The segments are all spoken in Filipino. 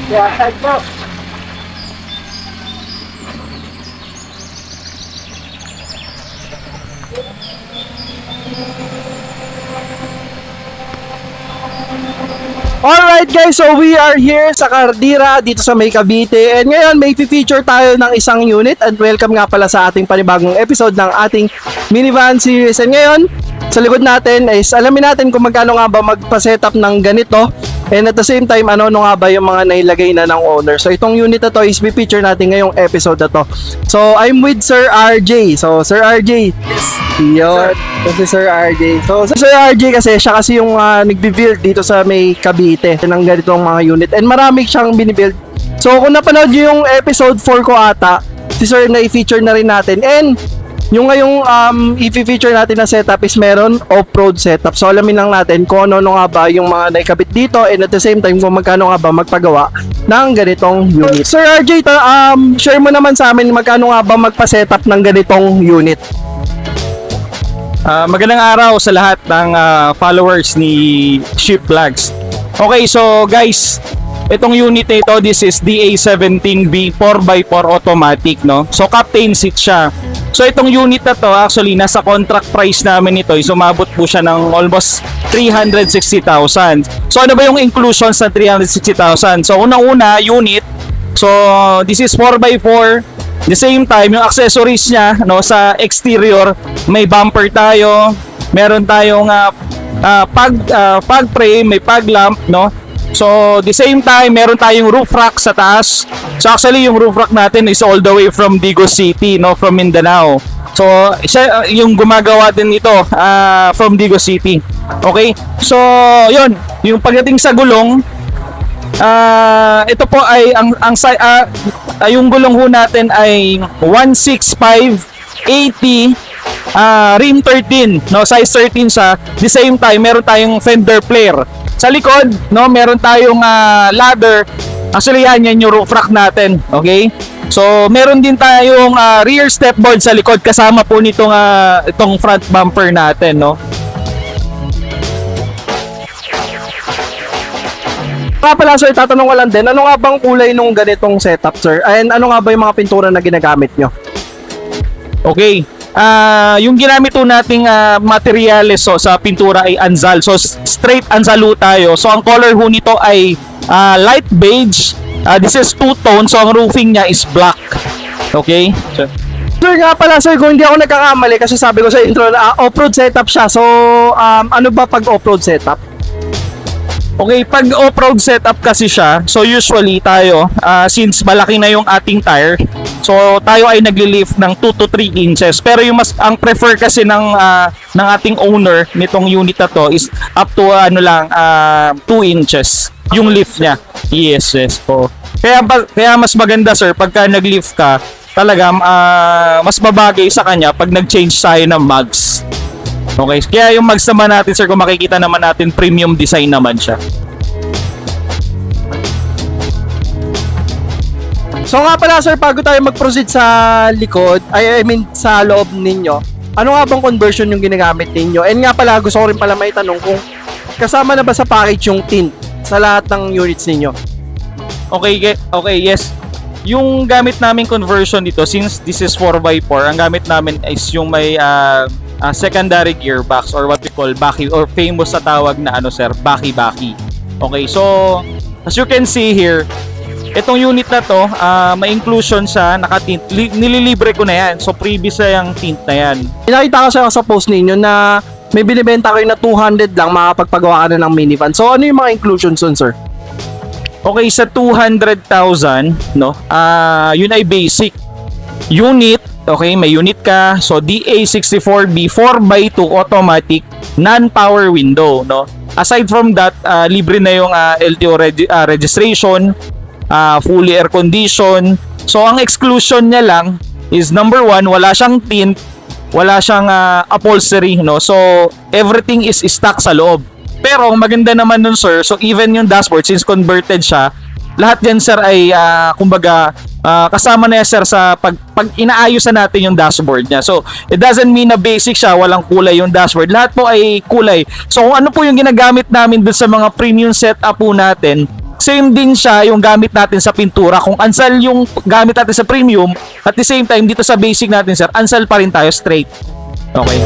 Yeah, side po. Alright guys, so we are here sa Cardira dito sa May Cavite, and ngayon may feature tayo ng isang unit, and welcome nga pala sa ating panibagong episode ng ating minivan series. And ngayon sa likod natin is alamin natin kung magkano nga ba magpa-setup ng ganito, and at the same time ano nga ba yung mga nailagay na ng owner. So itong unit na to is feature natin ngayong episode na to. So I'm with Sir RJ. So Sir RJ, yes. Yun, kasi Sir RJ. So Sir RJ kasi siya kasi yung nagbi-build dito sa May Cavite ng ganitong mga unit, and marami siyang binibuild. So kung napanood nyo yung episode 4 ko ata, si Sir na i-feature na rin natin, and yung ngayong i-feature natin na setup is meron off-road setup. So alamin lang natin kung ano nga ba yung mga naikabit dito, and at the same time kung magkano nga ba magpagawa ng ganitong unit. Sir RJ, share mo naman sa amin magkano nga ba magpa-setup ng ganitong unit. Magandang araw sa lahat ng followers ni Ship Vlogs. Okay, so guys, itong unit na ito, this is DA17B 4x4 automatic, no? So captain seat siya. So itong unit na to, actually nasa contract price namin ito, sumabot po siya ng almost 360,000. So ano ba yung inclusions sa 360,000? So unang-una, unit. So this is 4x4. The same time, yung accessories niya, no, sa exterior, may bumper tayo, meron tayong pag frame, may pag lamp, no. So the same time, meron tayong roof rack sa taas. So actually yung roof rack natin is all the way from Digos City, no, from Mindanao. So siya yung gumagawa din nito from Digos City. Okay? So yun, yung pagdating sa gulong, ito po ay yung gulong ho natin ay 165/80 rim 13, no, size 13 siya. The same time meron tayong fender flare sa likod, no, meron tayong ladder. Actually yan yung roof rack natin. Okay, so meron din tayong rear step board sa likod kasama po nitong itong front bumper natin, no. Nga pala sir, tatanong ko lang din, ano nga bang kulay nung ganitong setup sir? And ano nga ba yung mga pintura na ginagamit nyo? Okay. Yung ginamit po nating materials sa pintura ay Anzal. So straight Anzal tayo. So ang color ho nito ay light beige. This is two-tone. So ang roofing niya is black. Okay? Sir nga pala sir, kung hindi ako nagkakamali, kasi sabi ko sa intro na off-road setup siya. So ano ba pag off-road setup? Okay, pag off-road setup kasi siya, so usually tayo, since malaki na yung ating tire, so tayo ay nagli-lift ng 2 to 3 inches. Pero yung ang prefer kasi ng ating owner nitong unit na to is up to 2 inches yung lift niya. Yes, yes po. Kaya mas maganda sir, pagka nag-lift ka, talaga mas babagay sa kanya pag nag-change tayo ng mags. Okay, kaya yung mags naman natin sir, kung makikita naman natin, premium design naman siya. So nga pala sir, bago tayo mag-proceed sa likod, I mean sa loob ninyo, ano nga bang conversion yung ginagamit ninyo? And nga pala, gusto ko rin pala may tanong kung kasama na ba sa package yung tint sa lahat ng units ninyo? Okay, yes. Yung gamit namin conversion dito, since this is 4x4, ang gamit namin is yung may secondary gearbox, or what we call baki, or famous sa tawag na baki-baki. Okay, so as you can see here, itong unit na to, may inclusion siya, nakatint. Nililibre ko na yan. So previous na yung tint na yan. Nakita ko sa post ninyo na may binibenta kayo na 200 lang, makapagpagawa ka na ng minivan. So ano yung mga inclusions dun sir? Okay, sa 200,000, no, yun ay basic unit. Okay, may unit ka. So DA64B 4x2 automatic non-power window, no. Aside from that, libre na yung LTO registration, fully air condition. So ang exclusion niya lang is number 1, wala siyang tint, wala siyang upholstery, no. So everything is stock sa loob. Pero ang maganda naman nun sir, so even yung dashboard, since converted siya, lahat yan sir ay kumbaga kasama na yan, sir, sa pag inaayos na natin yung dashboard niya. So, it doesn't mean na basic siya, walang kulay yung dashboard. Lahat po ay kulay. So, kung ano po yung ginagamit namin dun sa mga premium setup po natin, same din siya yung gamit natin sa pintura. Kung ansal yung gamit natin sa premium, at the same time, dito sa basic natin, sir, ansal pa rin tayo straight. Okay.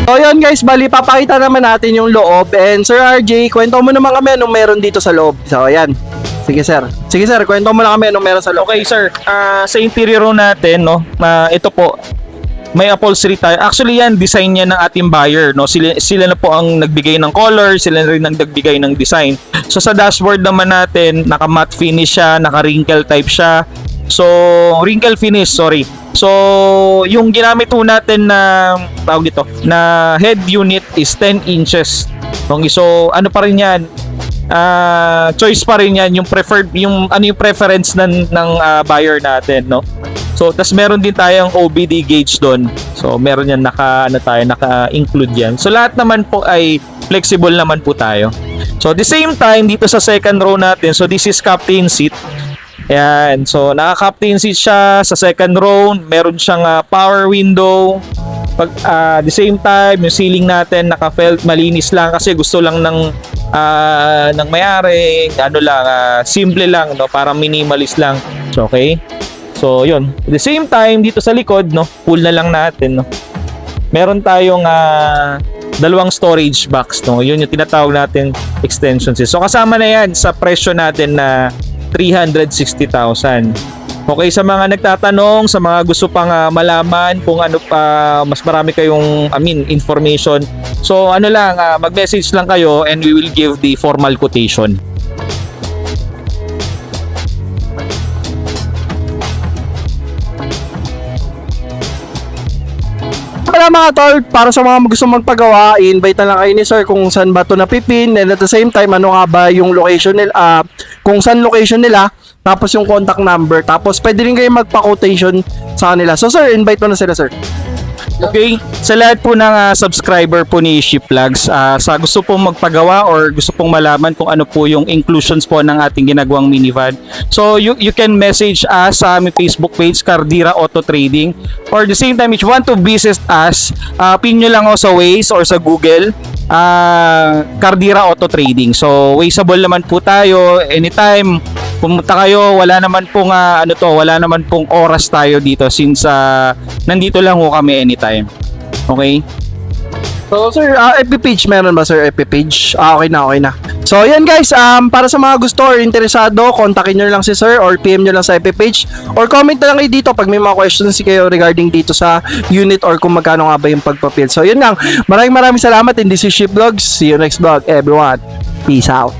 So yun guys, bali papakita naman natin yung loob. And Sir RJ, kwento mo naman kami anong meron dito sa loob. So ayan. Sige sir. Sige sir, kwento mo na kami anong meron sa loob. Okay, sir. Sa interior natin, no, ito po, may upholstery tayo. Actually, yan, design niya ng ating buyer, no. Sila na po ang nagbigay ng color, sila na rin ang nagbigay ng design. So sa dashboard naman natin, naka matte finish siya, naka wrinkle type siya. So, wrinkle finish, sorry. So, yung ginamit po natin na tawag dito, na head unit is 10 inches. So, ano pa rin 'yan? Choice pa rin 'yan, yung preferred, yung ano yung preference ng buyer natin, no? So, tas meron din tayong OBD gauge doon. So, meron yan naka-include yan. So, lahat naman po ay flexible naman po tayo. So, at the same time, dito sa second row natin, so this is captain seat. Ayan, so naka-captain seat siya sa second row. Meron siyang power window. The same time, yung ceiling natin naka-felt, malinis lang kasi gusto lang ng may-ari, simple lang, no, para minimalist lang. So, okay. So, yun. At the same time, dito sa likod, no, pull na lang natin, no. Meron tayong dalawang storage box, no. Yun yung tinatawag natin extension set. So, kasama na yan sa presyo natin na 360,000. Okay, sa mga nagtatanong, sa mga gusto pang malaman kung ano pa, mas marami kayong information. So ano lang, mag-message lang kayo and we will give the formal quotation. Para mga tol, para sa mga gusto magpagawa, i-invite na lang kayo ni sir kung saan ba ito napipin, and at the same time, ano nga ba yung location nila, kung saan location nila, tapos yung contact number, tapos pwede rin kayo magpa-quotation sa kanila. So sir, invite mo na sila sir. Okay, sa lahat po ng subscriber po ni Shipvlogs, sa gusto pong magpagawa or gusto pong malaman kung ano po yung inclusions po ng ating ginagawang minivan. So you can message us sa aming Facebook page, Cardira Auto Trading, or the same time if you want to visit us, pin nyo lang ako sa Waze or sa Google, Cardira Auto Trading. So wasteable naman po tayo anytime. Pumunta kayo, wala naman pong oras tayo dito since nandito lang ho kami anytime. Okay? So sir, FB page meron ba sir, FB page? Okay na. So yan guys, para sa mga gusto or interesado, kontakin nyo lang si sir or PM nyo lang sa FB page or comment na lang kayo dito pag may mga questions kayo regarding dito sa unit or kung magkano nga ba yung pagpapil. So yun lang, maraming salamat and this is Shipvlogs. See you next vlog everyone. Peace out.